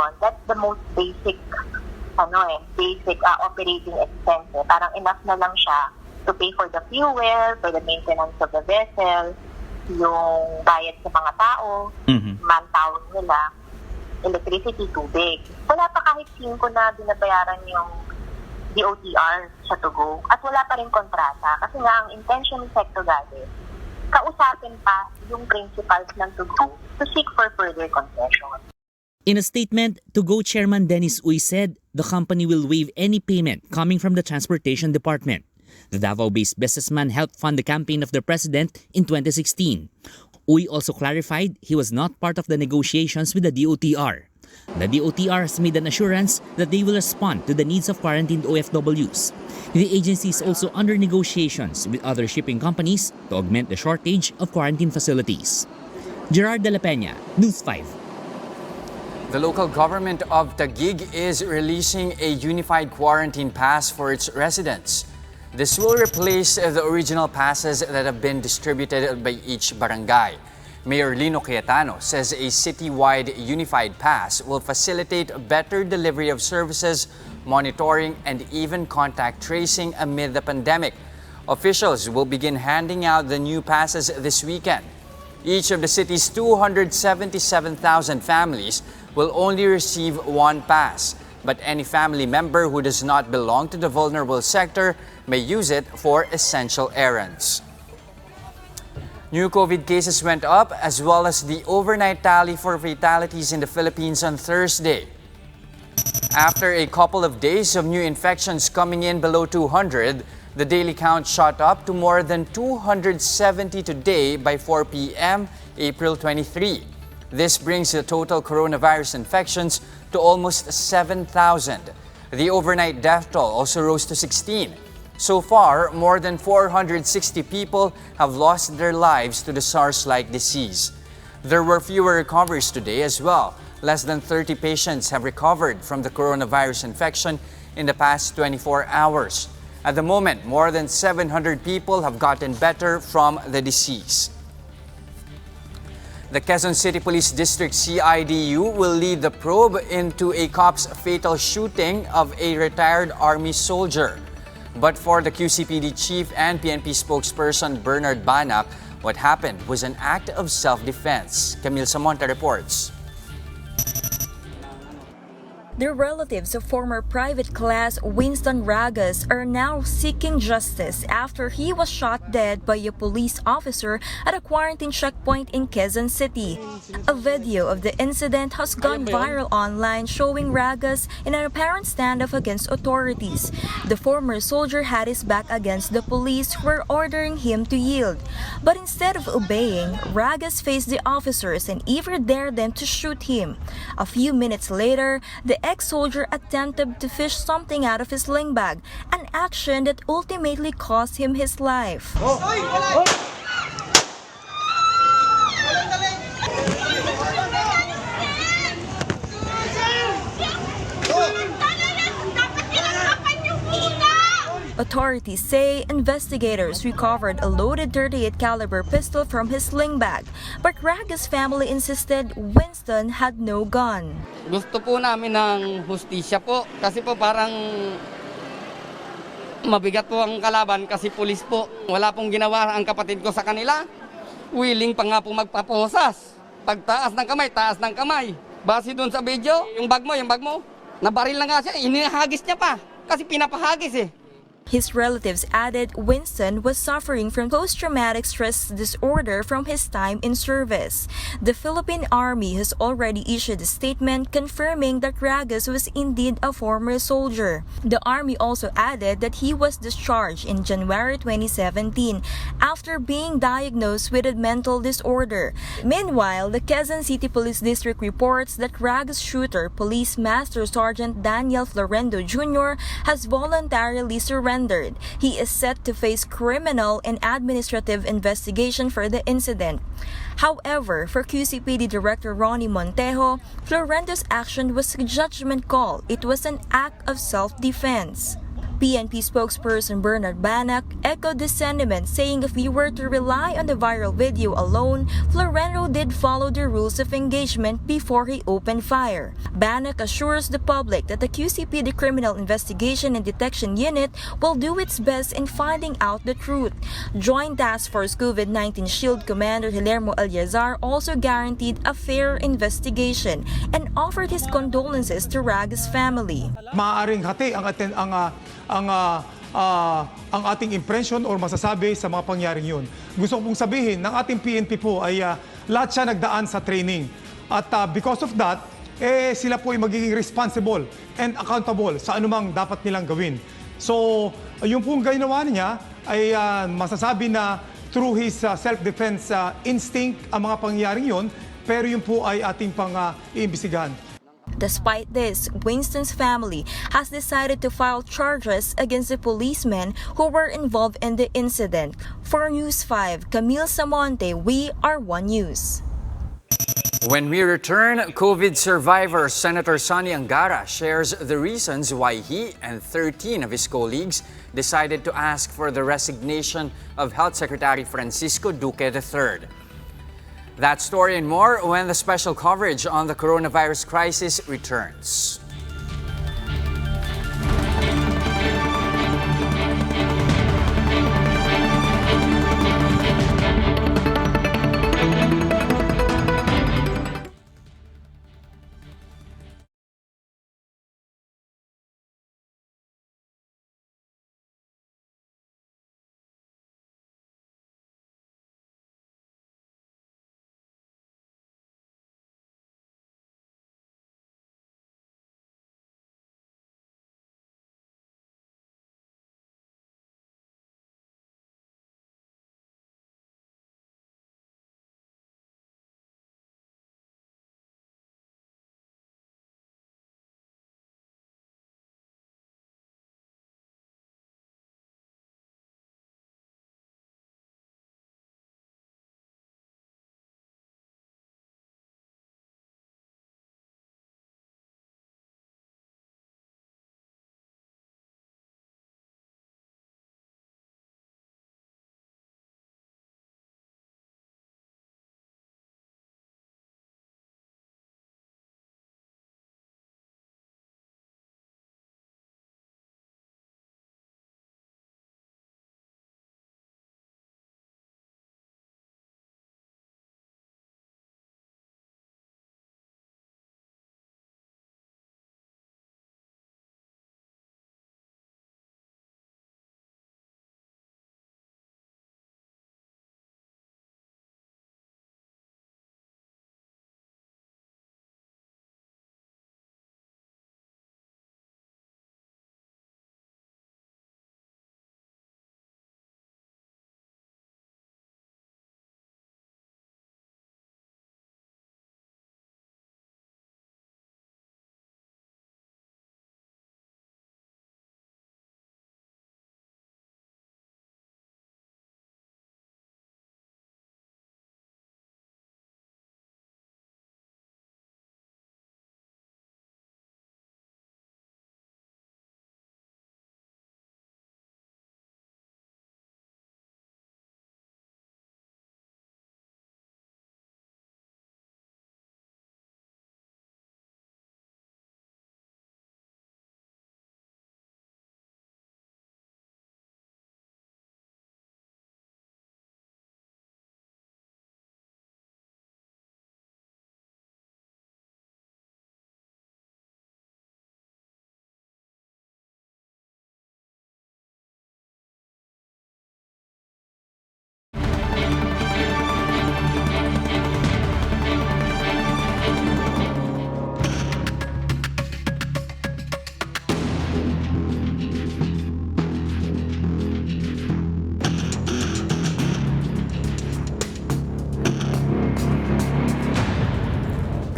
confession, that's the most basic operating expense. Parang enough na lang siya to pay for the fuel, for the maintenance of the vessel, yung bayad sa mga tao, manpower nila, electricity, tubig. Wala pa kahit 5 na binabayaran yung OTR sa Tugo at wala pa rin kontrata kasi nga ang intention ni Sector Gade, kausapin pa yung principals ng Tugo to seek for further concession. In a statement, Tugo Chairman Dennis Uy said the company will waive any payment coming from the Transportation Department. The Davao-based businessman helped fund the campaign of the president in 2016. Uy also clarified he was not part of the negotiations with the DOTR. The DOTR has made an assurance that they will respond to the needs of quarantined OFWs. The agency is also under negotiations with other shipping companies to augment the shortage of quarantine facilities. Gerard De La Peña, News 5. The local government of Taguig is releasing a unified quarantine pass for its residents. This will replace the original passes that have been distributed by each barangay. Mayor Lino Cayetano says a citywide unified pass will facilitate better delivery of services, monitoring, and even contact tracing amid the pandemic. Officials will begin handing out the new passes this weekend. Each of the city's 277,000 families will only receive one pass, but any family member who does not belong to the vulnerable sector may use it for essential errands. New COVID cases went up as well as the overnight tally for fatalities in the Philippines on Thursday. After a couple of days of new infections coming in below 200, the daily count shot up to more than 270 today by 4 p.m. April 23. This brings the total coronavirus infections to almost 7,000. The overnight death toll also rose to 16. So far, more than 460 people have lost their lives to the SARS-like disease. There were fewer recoveries today as well. Less than 30 patients have recovered from the coronavirus infection in the past 24 hours. At the moment, more than 700 people have gotten better from the disease. The Quezon City Police District CIDU will lead the probe into a cop's fatal shooting of a retired Army soldier. But for the QCPD chief and PNP spokesperson Bernard Banac, what happened was an act of self-defense. Camille Samonte reports. The relatives of former private class Winston Ragas are now seeking justice after he was shot dead by a police officer at a quarantine checkpoint in Quezon City. A video of the incident has gone viral online showing Ragas in an apparent standoff against authorities. The former soldier had his back against the police who were ordering him to yield. But instead of obeying, Ragas faced the officers and even dared them to shoot him. A few minutes later, the ex-soldier attempted to fish something out of his sling bag, an action that ultimately cost him his life. Authorities say investigators recovered a loaded .38 caliber pistol from his sling bag, but Ragas' family insisted Winston had no gun. Gusto po namin ng hustisya po kasi po parang mabigat po ang kalaban kasi pulis po. Wala pong ginawa ang kapatid ko sa kanila. Willing pa nga po magpaposas. Pagtaas ng kamay, taas ng kamay. Base doon sa video, yung bag mo, nabaril na nga siya, inihagis niya pa kasi pinapahagis eh. His relatives added Winston was suffering from post-traumatic stress disorder from his time in service. The Philippine Army has already issued a statement confirming that Ragas was indeed a former soldier. The Army also added that he was discharged in January 2017 after being diagnosed with a mental disorder. Meanwhile, the Quezon City Police District reports that Ragas shooter, Police Master Sergeant Daniel Florendo Jr., has voluntarily surrendered. He is set to face criminal and administrative investigation for the incident. However, for QCPD Director Ronnie Montejo, Florendo's action was a judgment call. It was an act of self-defense. PNP spokesperson Bernard Bannock echoed this sentiment, saying if we were to rely on the viral video alone, Floreno did follow the rules of engagement before he opened fire. Bannock assures the public that the QCPD Criminal Investigation and Detection Unit will do its best in finding out the truth. Joint Task Force COVID-19 Shield Commander Guillermo Eleazar also guaranteed a fair investigation and offered his condolences to Ragas' family. Maaaring hati ang ating impression or masasabi sa mga pangyaring yun. Gusto ko pong sabihin, ng ating PNP po ay lahat siya nagdaan sa training. At because of that, sila po ay magiging responsible and accountable sa anumang dapat nilang gawin. So, yung pong ginawa niya ay masasabi na through his self-defense instinct ang mga pangyaring yun, pero yun po ay ating pang-iimbestigahan. Despite this, Winston's family has decided to file charges against the policemen who were involved in the incident. For News 5, Camille Samonte, we are One News. When we return, COVID survivor Senator Sonny Angara shares the reasons why he and 13 of his colleagues decided to ask for the resignation of Health Secretary Francisco Duque III. That story and more when the special coverage on the coronavirus crisis returns.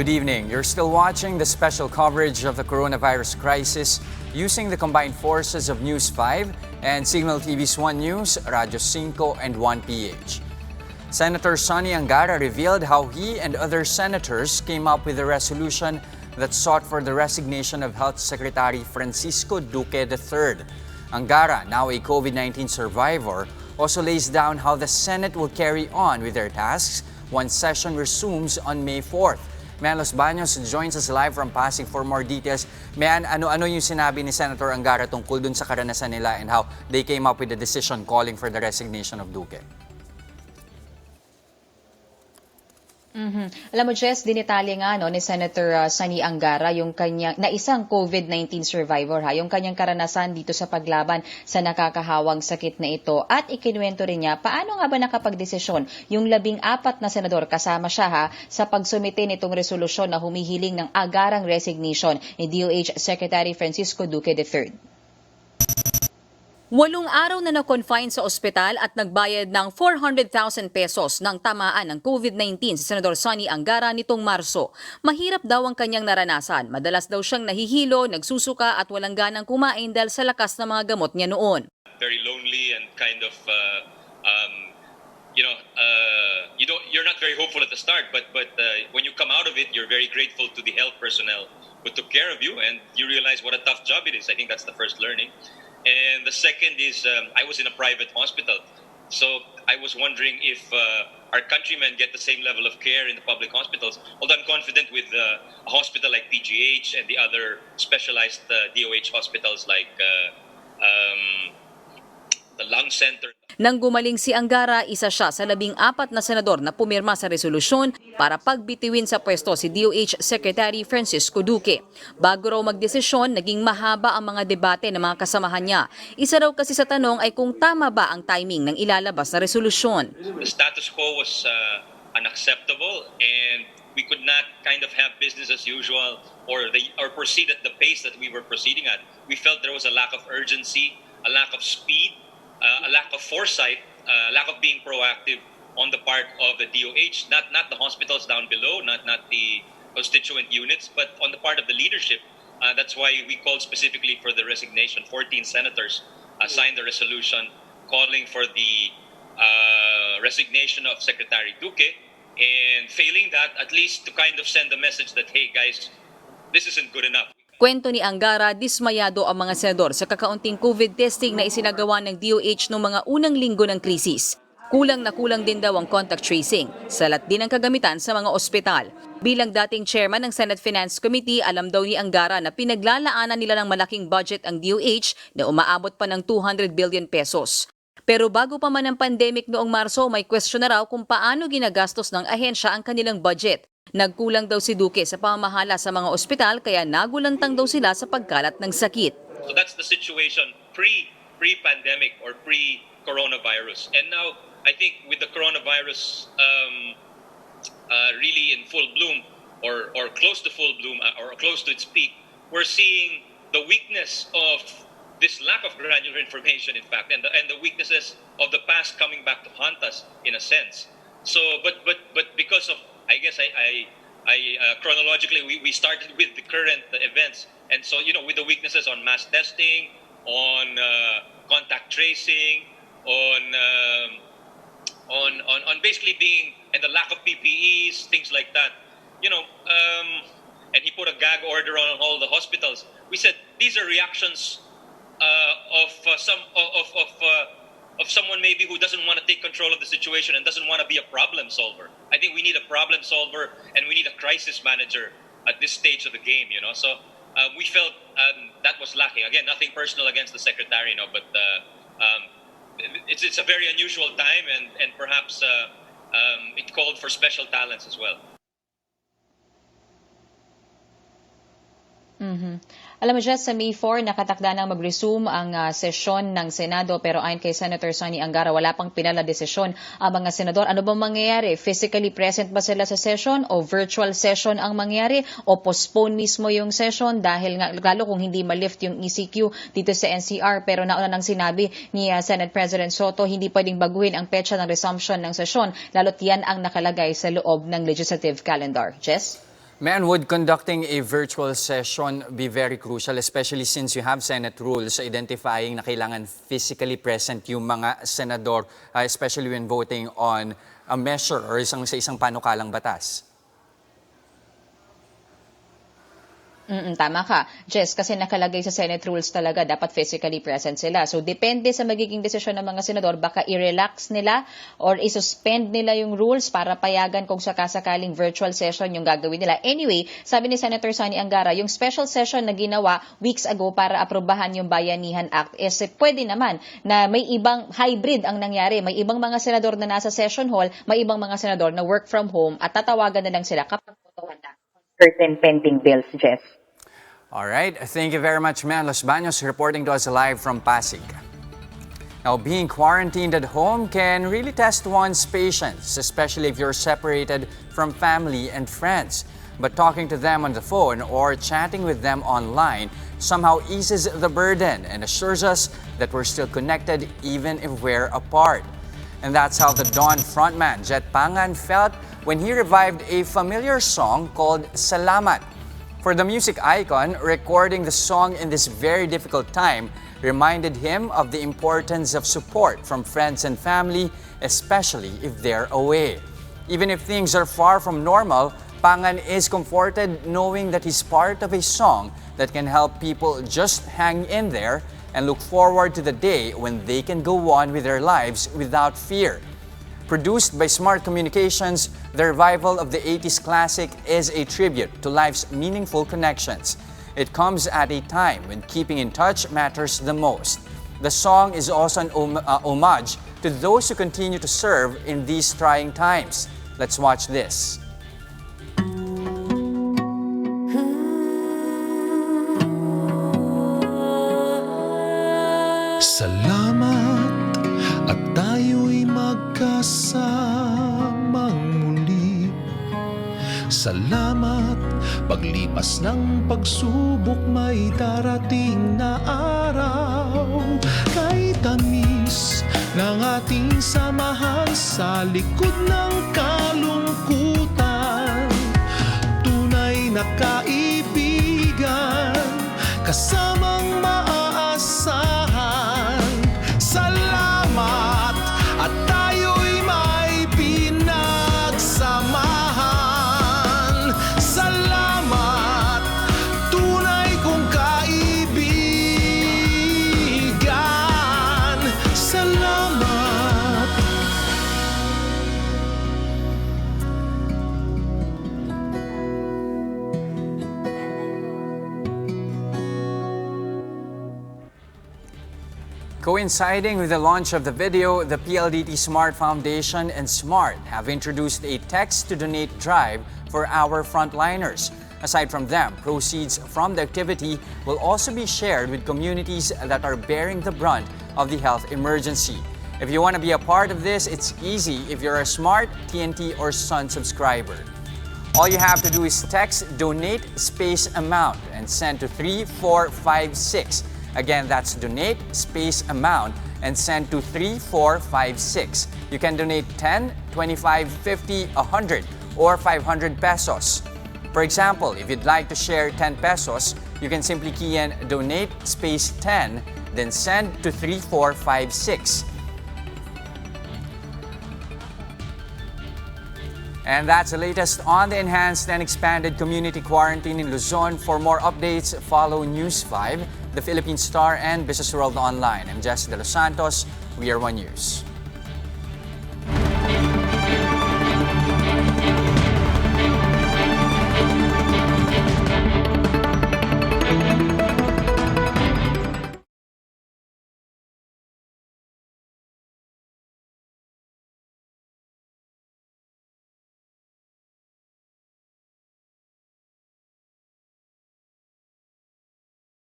Good evening. You're still watching the special coverage of the coronavirus crisis using the combined forces of News 5 and Signal TV's One News, Radyo 5 and 1PH. Senator Sonny Angara revealed how he and other senators came up with a resolution that sought for the resignation of Health Secretary Francisco Duque III. Angara, now a COVID-19 survivor, also lays down how the Senate will carry on with their tasks once session resumes on May 4th. Mayan Los Baños joins us live from Pasig for more details. Mayan, ano yung sinabi ni Senator Angara tungkol dun sa karanasan nila and how they came up with the decision calling for the resignation of Duque? Alam mo, Jess, dinetalye nga ni Senator Sani Angara yung kanyang, na isang COVID-19 survivor, yung kanyang karanasan dito sa paglaban sa nakakahawang sakit na ito. At ikinuwento rin niya, paano nga ba nakapagdesisyon yung 14 na senador kasama siya sa pagsumite nitong resolusyon na humihiling ng agarang resignation ni DOH Secretary Francisco Duque III. 8 araw na na-confine sa ospital at nagbayad ng 400,000 pesos ng tamaan ng COVID-19 si Senador Sani Angara nitong Marso. Mahirap daw ang kanyang naranasan. Madalas daw siyang nahihilo, nagsusuka at walang ganang kumain dahil sa lakas ng mga gamot niya noon. Very lonely and kind of, you're not very hopeful at the start, but when you come out of it, you're very grateful to the health personnel who took care of you, and you realize what a tough job it is. I think that's the first learning. And the second is, I was in a private hospital. So I was wondering if our countrymen get the same level of care in the public hospitals. Although I'm confident with a hospital like PGH and the other specialized DOH hospitals like the lung center. Nang gumaling si Angara, isa siya sa 14 na senador na pumirma sa resolusyon para pagbitiwin sa pwesto si DOH Secretary Francisco Duque. Bago raw magdesisyon, naging mahaba ang mga debate ng mga kasamahan niya. Isa raw kasi sa tanong ay kung tama ba ang timing ng ilalabas na resolusyon. The status quo was unacceptable and we could not kind of have business as usual or proceed at the pace that we were proceeding at. We felt there was a lack of urgency, a lack of speed, a lack of foresight, lack of being proactive on the part of the DOH, not the hospitals down below, not the constituent units, but on the part of the leadership. That's why we called specifically for the resignation. 14 senators signed the resolution calling for the resignation of Secretary Duque, and failing that, at least to kind of send the message that, hey guys, this isn't good enough. Kwento ni Angara, dismayado ang mga senador sa kakaunting COVID testing na isinagawa ng DOH noong mga unang linggo ng krisis. Kulang na kulang din daw ang contact tracing. Salat din ang kagamitan sa mga ospital. Bilang dating chairman ng Senate Finance Committee, alam daw ni Angara na pinaglalaanan nila ng malaking budget ang DOH na umaabot pa ng 200 billion pesos. Pero bago pa man ang pandemic noong Marso, may question na raw kung paano ginagastos ng ahensya ang kanilang budget. Nagkulang daw si Duque sa pamamahala sa mga ospital kaya nagulantang daw sila sa pagkalat ng sakit. So that's the situation pre-pandemic or pre-coronavirus. And now, I think with the coronavirus really in full bloom or close to full bloom or close to its peak, we're seeing the weakness of this lack of granular information, in fact, and the weaknesses of the past coming back to haunt us in a sense. So, but because of, I guess chronologically, we started with the current events. And so, with the weaknesses on mass testing, on contact tracing, on basically being, and the lack of PPEs, things like that, and he put a gag order on all the hospitals. We said, these are reactions of someone maybe who doesn't want to take control of the situation and doesn't want to be a problem solver. I think we need a problem solver and we need a crisis manager at this stage of the game, So we felt that was lacking. Again, nothing personal against the secretary, but it's a very unusual time and perhaps it called for special talents as well. Alam mo, Jess, sa May 4, nakatakda nang mag-resume ang sesyon ng Senado pero ayon kay Senator Sani Angara, wala pang pinala desisyon ang mga senador. Ano bang mangyayari? Physically present ba sila sa session o virtual session ang mangyayari o postpone mismo yung session dahil nga, lalo kung hindi ma-lift yung ECQ dito sa NCR pero nauna nang sinabi ni Senate President Soto hindi pwedeng baguhin ang petsa ng resumption ng sesyon lalo't yan ang nakalagay sa loob ng legislative calendar. Jess? Man, would conducting a virtual session be very crucial, especially since you have Senate rules identifying na kailangan physically present yung mga senador, especially when voting on a measure or sa isang panukalang batas? Tama ka, Jess, kasi nakalagay sa Senate rules talaga, dapat physically present sila. So, depende sa magiging desisyon ng mga senador, baka i-relax nila or i-suspend nila yung rules para payagan kung sakasakaling virtual session yung gagawin nila. Anyway, sabi ni Senator Sonny Angara, yung special session na ginawa weeks ago para aprobahan yung Bayanihan Act is pwede naman na may ibang hybrid ang nangyari. May ibang mga senador na nasa session hall, may ibang mga senador na work from home at tatawagan na lang sila kapag na certain pending bills, Jess. All right, thank you very much, Mel Los Baños, reporting to us live from Pasig. Now, being quarantined at home can really test one's patience, especially if you're separated from family and friends. But talking to them on the phone or chatting with them online somehow eases the burden and assures us that we're still connected even if we're apart. And that's how the Dawn frontman, Jet Pangan, felt when he revived a familiar song called Salamat. For the music icon, recording the song in this very difficult time reminded him of the importance of support from friends and family, especially if they're away. Even if things are far from normal, Pangan is comforted knowing that he's part of a song that can help people just hang in there and look forward to the day when they can go on with their lives without fear. Produced by Smart Communications, the revival of the 80s classic is a tribute to life's meaningful connections. It comes at a time when keeping in touch matters the most. The song is also an homage to those who continue to serve in these trying times. Let's watch this. Salamat at tayo'y magkasamang muli. Salamat, paglipas ng pagsubok may darating na araw. Kay tamis ng ating samahan sa likod ng kalungkutan, tunay na kaibigan, kasamang maaasahan. Salamat at tayo'y may pinagsamahan. Salamat, tunay kong kaibigan. Salamat. Coinciding with the launch of the video, the PLDT Smart Foundation and Smart have introduced a text-to-donate drive for our frontliners. Aside from them, proceeds from the activity will also be shared with communities that are bearing the brunt of the health emergency. If you want to be a part of this, it's easy if you're a Smart, TNT, or Sun subscriber. All you have to do is text donate space amount and send to 3456. Again, that's donate space amount and send to 3456. You can donate 10, 25, 50, 100, or 500 pesos. For example, if you'd like to share 10 pesos, you can simply key in donate space 10, then send to 3456. And that's the latest on the enhanced and expanded community quarantine in Luzon. For more updates, follow News 5, The Philippine Star, and Business World Online. I'm Jesse De Los Santos. We are One News.